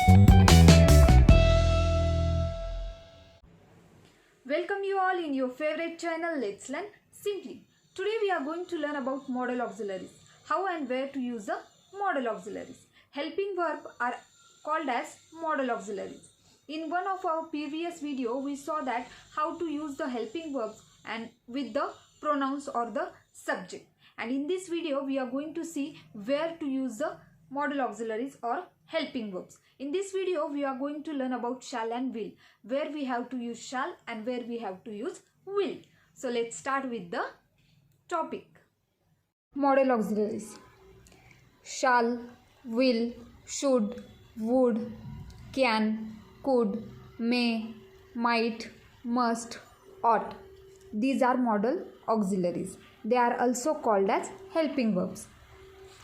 Welcome you all in your favorite channel Let's Learn Simply. Today we are going to learn about modal auxiliaries. How and where to use the modal auxiliaries. Helping verbs are called as modal auxiliaries. In one of our previous video we saw that how to use the helping verbs and with the pronouns or the subject. And in this video we are going to see where to use the modal auxiliaries or helping verbs. In this video we are going to learn about shall and will, where we have to use shall and where we have to use will. So let's start with the topic. Modal auxiliaries. Shall, will, should, would, can, could, may, might, must, ought. These are modal auxiliaries. They are also called as helping verbs.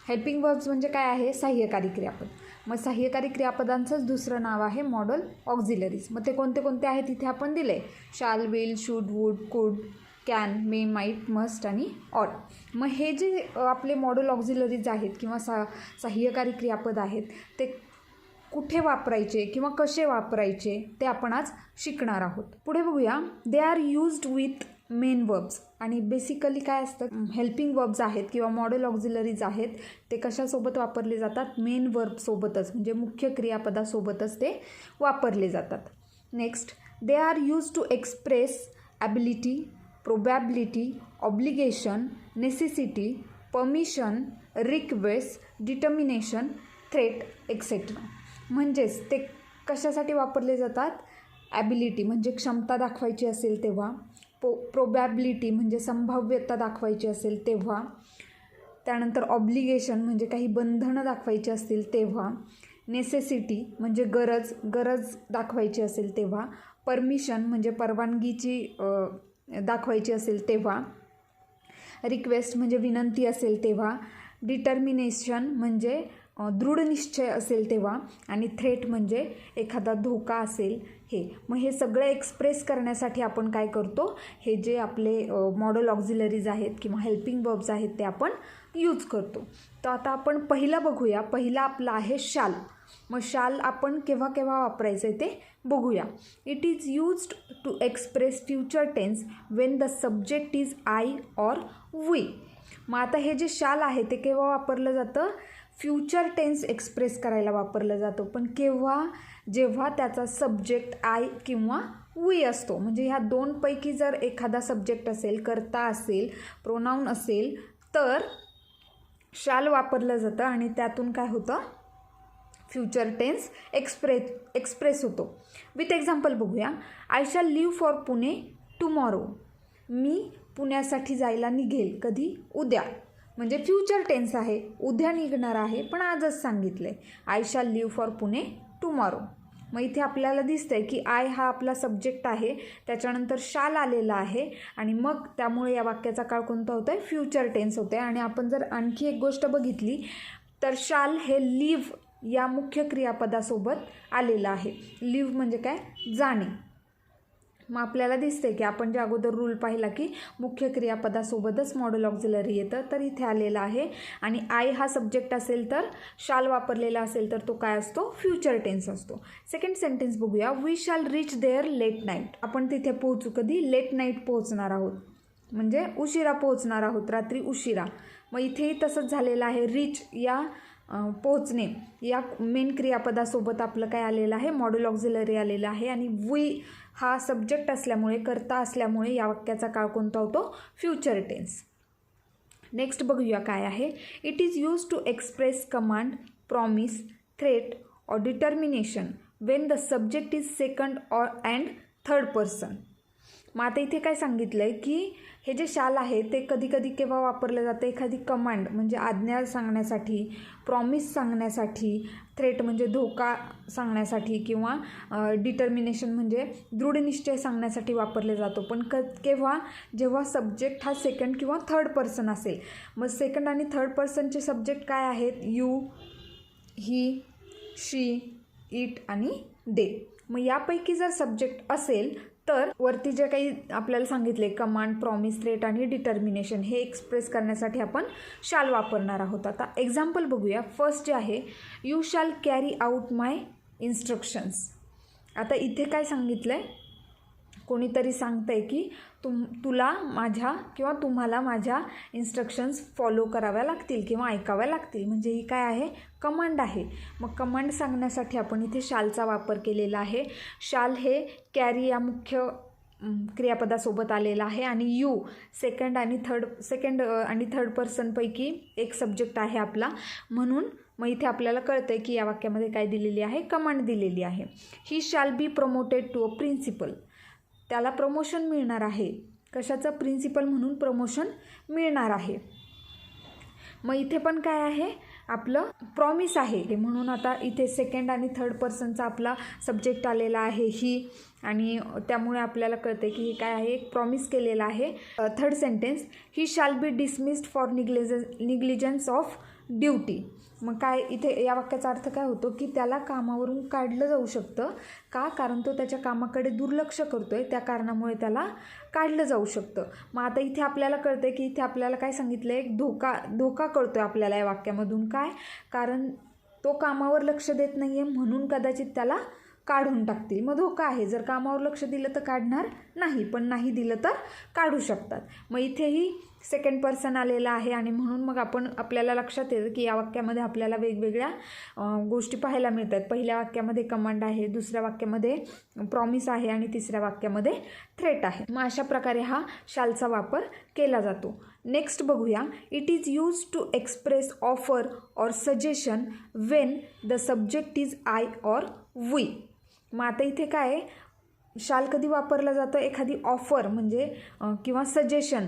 Helping verbs म्हणजे काय आहे? सहाय्यकारी क्रियापद. मग सहाय्यकारी क्रियापदांचंच दुसरं नाव आहे model auxiliaries. मग ते कोणते कोणते आहेत इथे आपण दिले? शाल, विल, शुड, वूड, कुड, कॅन, मे, माईट, मस्ट आणि ऑट. मग हे जे आपले मॉडल ऑक्झिलरीज आहेत किंवा सहाय्यकारी क्रियापद आहेत ते कुठे वापरायचे किंवा कसे वापरायचे ते आपण आज शिकणार आहोत. पुढे बघूया. They are used with main verbs. आणि बेसिकली काय असतं? हेल्पिंग वर्ब्स आहेत किंवा मॉडल ऑक्झिलरीज आहेत ते कशासोबत वापरले जातात? मेन वर्बसोबतच, म्हणजे मुख्य क्रियापदासोबतच ते वापरले जातात. Next, they are use to express ability, probability, obligation, necessity, permission, request, determination, threat etcetera. म्हणजेच ते कशासाठी वापरले जातात? ॲबिलिटी म्हणजे क्षमता दाखवायची असेल तेव्हा, प्रोबॅबिलिटी म्हणजे संभाव्यता दाखवायची असेल तेव्हा, त्यानंतर ऑब्लिगेशन म्हणजे काही बंधनं दाखवायची असतील तेव्हा, नेसेसिटी म्हणजे गरज दाखवायची असेल तेव्हा, परमिशन म्हणजे परवानगीची दाखवायची असेल तेव्हा, रिक्वेस्ट म्हणजे विनंती असेल तेव्हा, डिटर्मिनेशन म्हणजे दृढ निश्चय असेल तेव्हा, आणि थ्रेट म्हणजे एखादा धोका असेल हे. मग हे सगळं एक्सप्रेस करण्यासाठी आपण काय करतो? हे जे आपले मॉडल ऑक्झिलरीज आहेत किंवा हेल्पिंग वर्ब्स आहेत ते आपण यूज करतो. तर आता आपण पहिलं बघूया. पहिला आपला आहे शाल. मग शाल आपण केव्हा केव्हा वापरायचं आहे ते बघूया. It is used to express future tense when the subject is I or we. मग आता हे जे शाल आहे ते केव्हा वापरलं जातं? फ्युचर टेन्स एक्सप्रेस करायला वापरलं जातं. पण केव्हा? जेव्हा त्याचा सब्जेक्ट आय किंवा वी असतो. म्हणजे ह्या दोनपैकी जर एखादा सब्जेक्ट असेल, कर्ता असेल, प्रोनाऊन असेल तर शाल वापरलं जातं आणि त्यातून काय होतं? फ्युचर टेन्स एक्सप्रेस होतो. विथ एक्झाम्पल बघूया. I shall leave for Pune tomorrow. मी पुण्यासाठी जायला निघेल. कधी? उद्या. म्हणजे फ्युचर टेन्स आहे, उद्या निघणार आहे पण आजच सांगितलं आहे. I shall leave for Pune tomorrow. मग इथे आपल्याला दिसतंय की आय हा आपला सब्जेक्ट आहे, त्याच्यानंतर शाल आलेला आहे आणि मग त्यामुळे या वाक्याचा काळ कोणता होतो आहे? फ्युचर टेन्स होते. आणि आपण जर आणखी एक गोष्ट बघितली तर शाल हे लिव्ह या मुख्य क्रियापदासोबत आलेलं आहे. लिव्ह म्हणजे काय? जाणे. मग आपल्याला दिसते की आपण जे अगोदर रूल पाहिला की मुख्य क्रियापदासोबतच मॉडल ऑक्झिलरी येतं, तर इथे आलेलं आहे. आणि आय हा सब्जेक्ट असेल तर शाल वापरलेला असेल तर तो काय असतो? फ्युचर टेन्स असतो. सेकंड सेंटेन्स बघूया. We shall reach there late night. आपण तिथे पोहोचू कधी? लेट नाईट पोहोचणार आहोत, म्हणजे उशिरा पोहोचणार आहोत, रात्री उशिरा. मग इथेही तसंच झालेलं आहे. रीच या पोहोचणे या मेन क्रियापदासोबत आपलं काय आलेलं आहे? मॉडल ऑक्झिलरी आलेलं आहे. आणि वी हा सब्जेक्ट असल्यामुळे, कर्ता असल्यामुळे या वाक्याचा काळ कोणता होतो? Future tense. नेक्स्ट बघूया काय आहे. It is use to express command, promise, threat or determination when the subject is second or and third person. मग आता इथे काय सांगितलं आहे की हे जे शाल आहे ते कधी कधी केव्हा वापरलं जातं? एखादी कमांड म्हणजे आज्ञा सांगण्यासाठी, प्रॉमिस सांगण्यासाठी, थ्रेट म्हणजे धोका सांगण्यासाठी किंवा डिटर्मिनेशन म्हणजे दृढ निश्चय सांगण्यासाठी वापरले जातो. पण केव्हा? जेव्हा सब्जेक्ट हा सेकंड किंवा थर्ड पर्सन असेल. मग सेकंड आणि थर्ड पर्सनचे सब्जेक्ट काय आहेत? यू, ही, शी, इट आणि दे. मग यापैकी जर सब्जेक्ट असेल तर वरती जे काही आपल्याला सांगितले कमांड, प्रॉमिस, थ्रेट आणि डिटर्मिनेशन हे एक्सप्रेस करण्यासाठी आपण शाल वापरणार आहोत. आता एक्झाम्पल बघूया. फर्स्ट जे आहे, you shall carry out my instructions. आता इथे काय सांगितलं आहे, कोणीतरी सांगतं आहे की तुला माझ्या किंवा तुम्हाला माझ्या इन्स्ट्रक्शन्स फॉलो कराव्या लागतील किंवा ऐकाव्या लागतील. म्हणजे ही काय आहे, कमांड आहे. मग कमांड सांगण्यासाठी आपण इथे शालचा वापर केलेला आहे. शाल हे कॅरी या मुख्य क्रियापदासोबत आलेला आहे आणि यू सेकंड आणि थर्ड पर्सनपैकी एक सब्जेक्ट आहे आपला. म्हणून मग इथे आपल्याला कळतं आहे की या वाक्यामध्ये काय दिलेली आहे, कमांड दिलेली आहे. He shall be promoted to a principal. त्याला प्रमोशन मिळणार आहे. कशाचं, प्रिन्सिपल म्हणून प्रमोशन मिळणार आहे. मग इथे पण काय आहे, आपलं प्रॉमिस आहे. म्हणून आता इथे सेकंड आणि थर्ड पर्सनचा आपला सब्जेक्ट आलेला आहे ही, आणि त्यामुळे आपल्याला कळते की हे काय आहे, एक प्रॉमिस केलेला आहे. Third sentence, he shall B dismissed for negligence of duty. मग काय इथे या वाक्याचा अर्थ काय होतो की त्याला कामावरून काढलं जाऊ शकतं. का, कारण तो त्याच्या कामाकडे दुर्लक्ष करतो आहे, त्या कारणामुळे त्याला काढलं जाऊ शकतं. मग आता इथे आपल्याला कळतं आहे की इथे आपल्याला काय सांगितलं आहे, एक धोका कळतो आहे आपल्याला या वाक्यामधून. काय, कारण तो कामावर लक्ष देत नाही आहे म्हणून कदाचित त्याला काढून टाकतील. मग धोका आहे. जर कामावर लक्ष दिलं तर काढणार नाही, पण नाही दिलं तर काढू शकतात. मग इथेही सेकंड पर्सन आलेला आहे आणि म्हणून मग आपल्याला लक्षात येतं की या वाक्यामध्ये आपल्याला वेगवेगळ्या गोष्टी पाहायला मिळतात. पहिल्या वाक्यामध्ये कमांड आहे, दुसऱ्या वाक्यामध्ये प्रॉमिस आहे आणि तिसऱ्या वाक्यामध्ये थ्रेट आहे. मग अशा प्रकारे हा शालचा वापर केला जातो. नेक्स्ट बघूया, it is use to express offer or suggestion when the subject is I or we. मग आता इथे काय आहे, शाल कधी वापरला जातो, एखादी ऑफर म्हणजे किंवा सजेशन,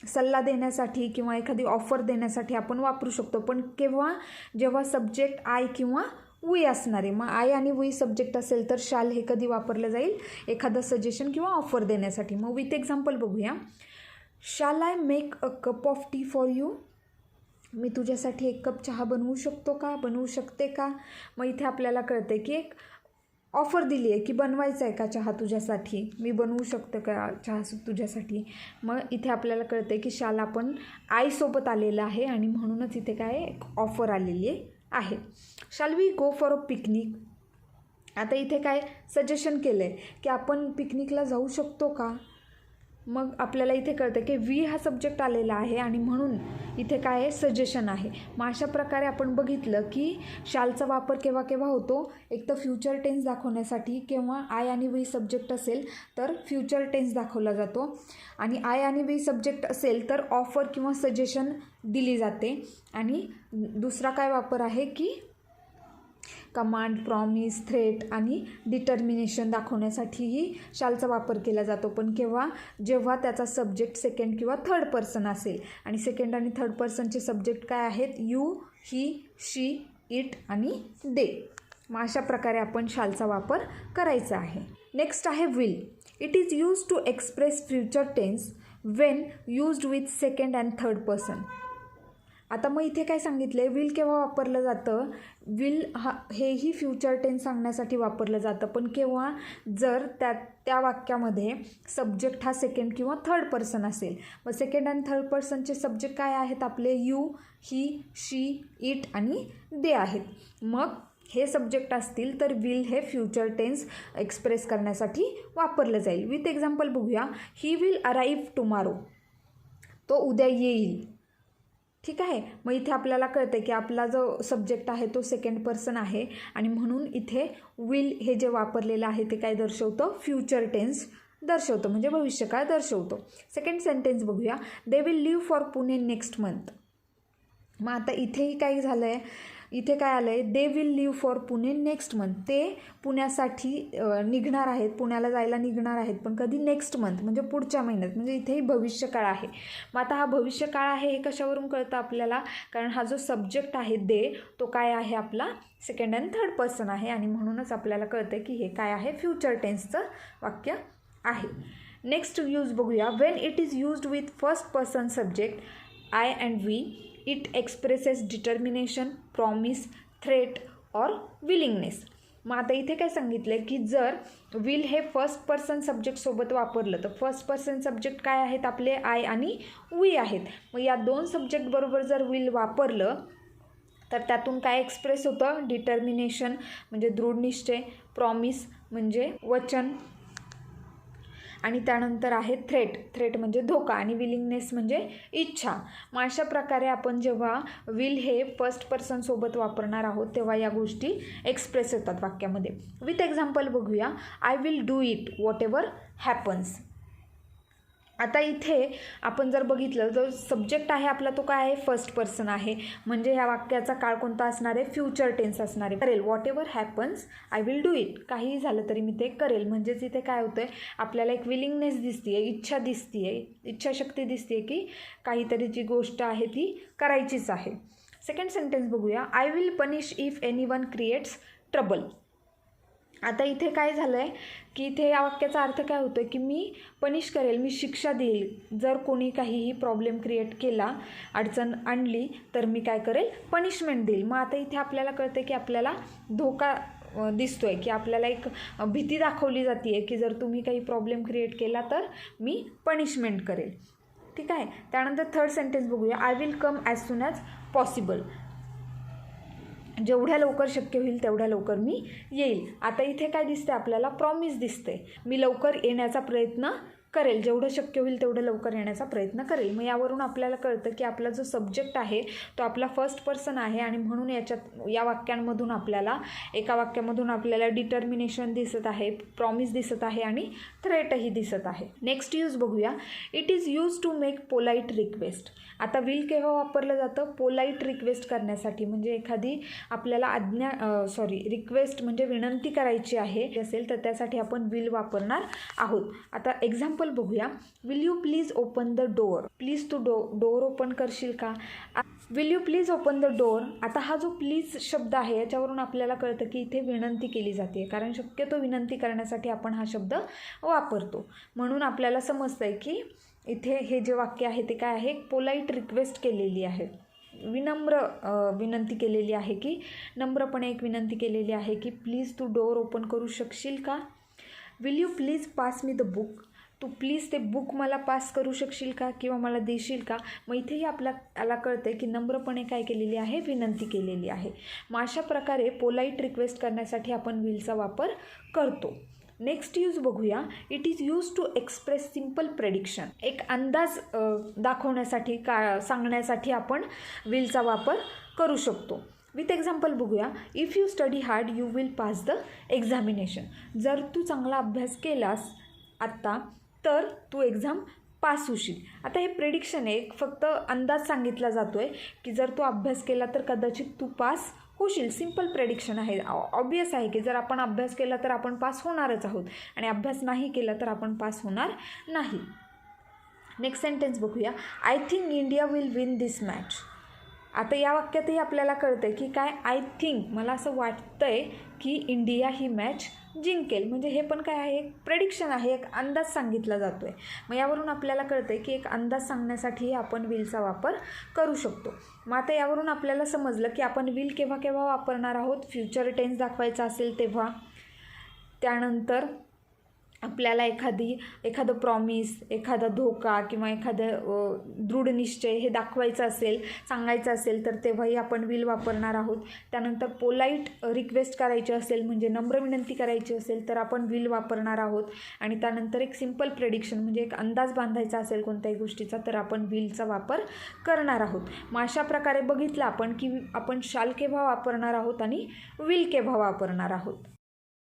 सल्ला देण्यासाठी किंवा एखादी ऑफर देण्यासाठी आपण वापरू शकतो. पण केव्हा, जेव्हा सब्जेक्ट आय किंवा वी असणार आहे. मग आय आणि वी सब्जेक्ट असेल तर शाल हे कधी वापरलं जाईल, एखादं सजेशन किंवा ऑफर देण्यासाठी. मग विथ एक्झाम्पल बघूया, shall I make a cup of tea for you. मी तुझ्यासाठी एक कप चहा बनवू शकतो का, बनवू शकते का. मग इथे आपल्याला कळते की एक ऑफर दिली आहे की बनवायचं आहे का चहा तुझ्यासाठी, मी बनवू शकतो का चहा तुझ्यासाठी. मग इथे आपल्याला कळते की शाल आपण आईसोबत आलेलं आहे आणि म्हणूनच इथे काय एक ऑफर आलेली आहे. Shall we go for a picnic. आता इथे काय सजेशन केलं आहे की आपण पिकनिकला जाऊ शकतो का. मग आपल्याला इथे कळतं की वी हा सब्जेक्ट आलेला आहे आणि म्हणून इथे काय आहे, सजेशन आहे. मग अशा प्रकारे आपण बघितलं की शालचा वापर केव्हा केव्हा होतो, एक तर फ्युचर टेन्स दाखवण्यासाठी, किंवा आय आणि वी सब्जेक्ट असेल तर फ्युचर टेन्स दाखवला जातो, आणि आय आणि वी सब्जेक्ट असेल तर ऑफर किंवा सजेशन दिली जाते. आणि दुसरा काय वापर आहे की कमांड, प्रॉमिस, थ्रेट आणि डिटर्मिनेशन दाखवण्यासाठीही शालचा वापर केला जातो. पण केव्हा, जेव्हा त्याचा सब्जेक्ट सेकंड किंवा थर्ड पर्सन असेल. आणि सेकंड आणि थर्ड पर्सनचे सब्जेक्ट काय आहेत, यू, ही, शी, इट आणि दे. मग अशा प्रकारे आपण शालचा वापर करायचा आहे. नेक्स्ट आहे will. It is use to express future tense when used with second and third person. आता मग इथे काय सांगितलं आहे, विल केव्हा वापरलं जातं, विल हेही फ्युचर टेन्स सांगण्यासाठी वापरलं जातं. पण केव्हा, जर त्या वाक्यामध्ये सब्जेक्ट हा सेकंड किंवा थर्ड पर्सन असेल. मग सेकंड आणि थर्ड पर्सनचे सब्जेक्ट काय आहेत आपले, यू, ही, शी, इट आणि दे आहेत. मग हे सब्जेक्ट असतील तर विल हे फ्युचर टेन्स एक्सप्रेस करण्यासाठी वापरलं जाईल. विथ एक्झाम्पल बघूया, ही विल अराईव्ह टुमारो. तो उद्या येईल. ठीक आहे. मग इथे आपल्याला कळतं की आपला जो सब्जेक्ट आहे तो सेकंड पर्सन आहे आणि म्हणून इथे विल हे जे वापरलेलं आहे ते काय दर्शवतं, फ्युचर टेन्स दर्शवतं, म्हणजे भविष्यकाळ दर्शवतो. सेकंड सेंटेन्स बघूया, they will leave for Pune next month. मग आता इथेही काय झालं आहे, इथे काय आलं आहे, they will leave for Pune next month. ते पुण्यासाठी निघणार आहेत, पुण्याला जायला निघणार आहेत, पण कधी, नेक्स्ट मंथ म्हणजे पुढच्या महिन्यात. म्हणजे इथेही भविष्यकाळ आहे. मग आता हा भविष्यकाळ आहे हे कशावरून कळतं आपल्याला, कारण हा जो सब्जेक्ट आहे दे, तो काय आहे आपला सेकंड अँड थर्ड पर्सन आहे आणि म्हणूनच आपल्याला कळतं की हे काय आहे, फ्युचर टेन्सचं वाक्य आहे. नेक्स्ट यूज बघूया, when it is used with first person subject I and we, it expresses determination, promise, threat और विलिंगनेस. मग आता इथे काय सांगितलं की जर विल हे फर्स्ट पर्सन सब्जेक्टसोबत वापरलं तर फर्स्ट पर्सन सब्जेक्ट काय आहेत आपले, आय आणि वी आहेत. मग या दोन सब्जेक्टबरोबर जर विल वापरलं तर त्यातून काय एक्सप्रेस होतं, डिटर्मिनेशन म्हणजे दृढ निश्चय, प्रॉमिस म्हणजे वचन, आणि त्यानंतर आहे थ्रेट म्हणजे धोका, आणि विलिंगनेस म्हणजे इच्छा. मग अशा प्रकारे आपण जेव्हा विल हे फर्स्ट पर्सन सोबत वापरणार आहोत तेव्हा या गोष्टी एक्सप्रेस होतात वाक्यामध्ये. विथ एक्झाम्पल बघूया. I will do it what ever happens. आता इथे आपण जर बघितलं तर सब्जेक्ट आहे आपला तो काय आहे, फर्स्ट पर्सन आहे, म्हणजे ह्या वाक्याचा काळ कोणता असणार आहे, फ्युचर टेन्स असणार आहे. करेल, what ever happens I will do it, काहीही झालं तरी मी ते करेल. म्हणजेच इथे काय होतं आहे, आपल्याला एक विलिंगनेस दिसते आहे, इच्छा दिसते आहे, इच्छाशक्ती दिसते आहे की काहीतरी जी गोष्ट आहे ती करायचीच आहे. सेकंड सेंटेन्स बघूया. I will punish if anyone creates trouble. आता इथे काय झालं आहे की इथे या वाक्याचा अर्थ काय होतो आहे की मी पनिश करेल, मी शिक्षा देईल जर कोणी काहीही प्रॉब्लेम क्रिएट केला, अडचण आणली तर मी काय करेल, पनिशमेंट देईल. मग आता इथे आपल्याला कळतं की आपल्याला धोका दिसतो आहे, की आपल्याला एक भीती दाखवली जाते आहे की जर तुम्ही काही प्रॉब्लेम क्रिएट केला तर मी पनिशमेंट करेल. ठीक आहे. त्यानंतर थर्ड सेंटेन्स बघूया. I will come as soon as possible. जेवढ्या लवकर शक्य होईल तेवढ्या लवकर मी येईल. आता इथे काय दिसते आपल्याला, प्रॉमिस दिसते, मी लवकर येण्याचा प्रयत्न करेल, जेवढं शक्य होईल तेवढं लवकर येण्याचा प्रयत्न करेल. मग यावरून आपल्याला कळतं की आपला जो सब्जेक्ट आहे तो आपला फर्स्ट पर्सन आहे, आणि म्हणून या वाक्यांमधून आपल्याला एका वाक्यामधून आपल्याला डिटर्मिनेशन दिसत आहे, प्रॉमिस दिसत आहे, आणि थ्रेटही दिसत आहे. नेक्स्ट यूज बघूया. It is use to make polite request. आता विल केव्हा वापरलं जातं, पोलाईट रिक्वेस्ट करण्यासाठी, म्हणजे एखादी आपल्याला रिक्वेस्ट म्हणजे विनंती करायची आहे असेल तर त्यासाठी आपण विल वापरणार आहोत. आता एक्झाम्पल बघूया. Will you please open the door. Please तू डोअर ओपन करशील का. Will you please open the door. आता हा जो प्लीज शब्द आहे याच्यावरून आपल्याला कळतं की इथे विनंती केली जाते, कारण शक्यतो विनंती करण्यासाठी आपण हा शब्द वापरतो. म्हणून आपल्याला समजतं आहे की इथे हे जे वाक्य आहे ते काय आहे, पोलाईट रिक्वेस्ट केलेली आहे, विनम्र विनंती केलेली आहे, की नम्रपणे एक विनंती केलेली आहे की प्लीज तू डोअर ओपन करू शकशील का. Will you please pass me the book. तू प्लीज ते बुक मला पास करू शकशील का किंवा मला देशील का. मग इथेही आपल्याला कळते की नम्रपणे काय केलेली आहे, विनंती केलेली आहे. मग अशा प्रकारे पोलाईट रिक्वेस्ट करण्यासाठी आपण विलचा वापर करतो. नेक्स्ट यूज बघूया. It is use to express simple prediction. एक अंदाज दाखवण्यासाठी सांगण्यासाठी आपण विलचा वापर करू शकतो. विथ एक्झाम्पल बघूया. If you study hard you will pass the examination. जर तू चांगला अभ्यास केलास आत्ता तर तू एक्झाम पास होशील. आता हे प्रेडिक्शन आहे, फक्त अंदाज सांगितला जातो आहे की जर तू अभ्यास केला तर कदाचित तू पास होशील. सिम्पल प्रेडिक्शन आहे. ऑब्वियस आहे की जर आपण अभ्यास केला तर आपण पास होणारच आहोत, आणि अभ्यास नाही केला तर आपण पास होणार नाही. नेक्स्ट सेंटेन्स बघूया. I think India will win this match. आता या वाक्यातही आपल्याला कळतं आहे की काय, आय थिंक, मला असं वाटतं आहे की इंडिया ही मॅच जिंकेल. म्हणजे हे पण काय आहे, एक प्रेडिक्शन आहे, एक अंदाज सांगितला जातो आहे. मग यावरून आपल्याला कळतं आहे की एक अंदाज सांगण्यासाठीही आपण विलचा वापर करू शकतो. मग आता यावरून आपल्याला समजलं की आपण विल केव्हा केव्हा वापरणार आहोत, फ्युचर टेन्स दाखवायचा असेल तेव्हा, त्यानंतर आपल्याला एखादं प्रॉमिस, एखादा धोका किंवा एखादं दृढ निश्चय हे दाखवायचं असेल, सांगायचं असेल तर तेव्हाही आपण विल वापरणार आहोत. त्यानंतर पोलाईट रिक्वेस्ट करायची असेल म्हणजे नम्र विनंती करायची असेल तर आपण विल वापरणार आहोत. आणि त्यानंतर एक सिम्पल प्रेडिक्शन म्हणजे एक अंदाज बांधायचा असेल कोणत्याही गोष्टीचा तर आपण विलचा वापर करणार आहोत. मग अशा प्रकारे बघितलं आपण की आपण शाल केव्हा वापरणार आहोत आणि विल केव्हा वापरणार आहोत.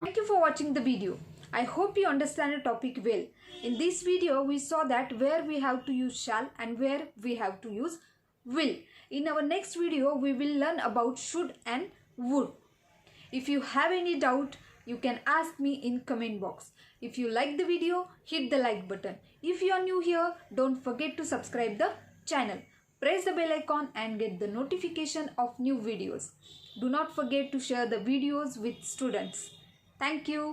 Thank you for watching the video. I hope you understand the topic well. In this video, we saw that where we have to use shall and where we have to use will. In our next video, we will learn about should and would. If you have any doubt, you can ask me in comment box. If you like the video, hit the like button. If you are new here, don't forget to subscribe the channel. Press the bell icon and get the notification of new videos. Do not forget to share the videos with students. Thank you.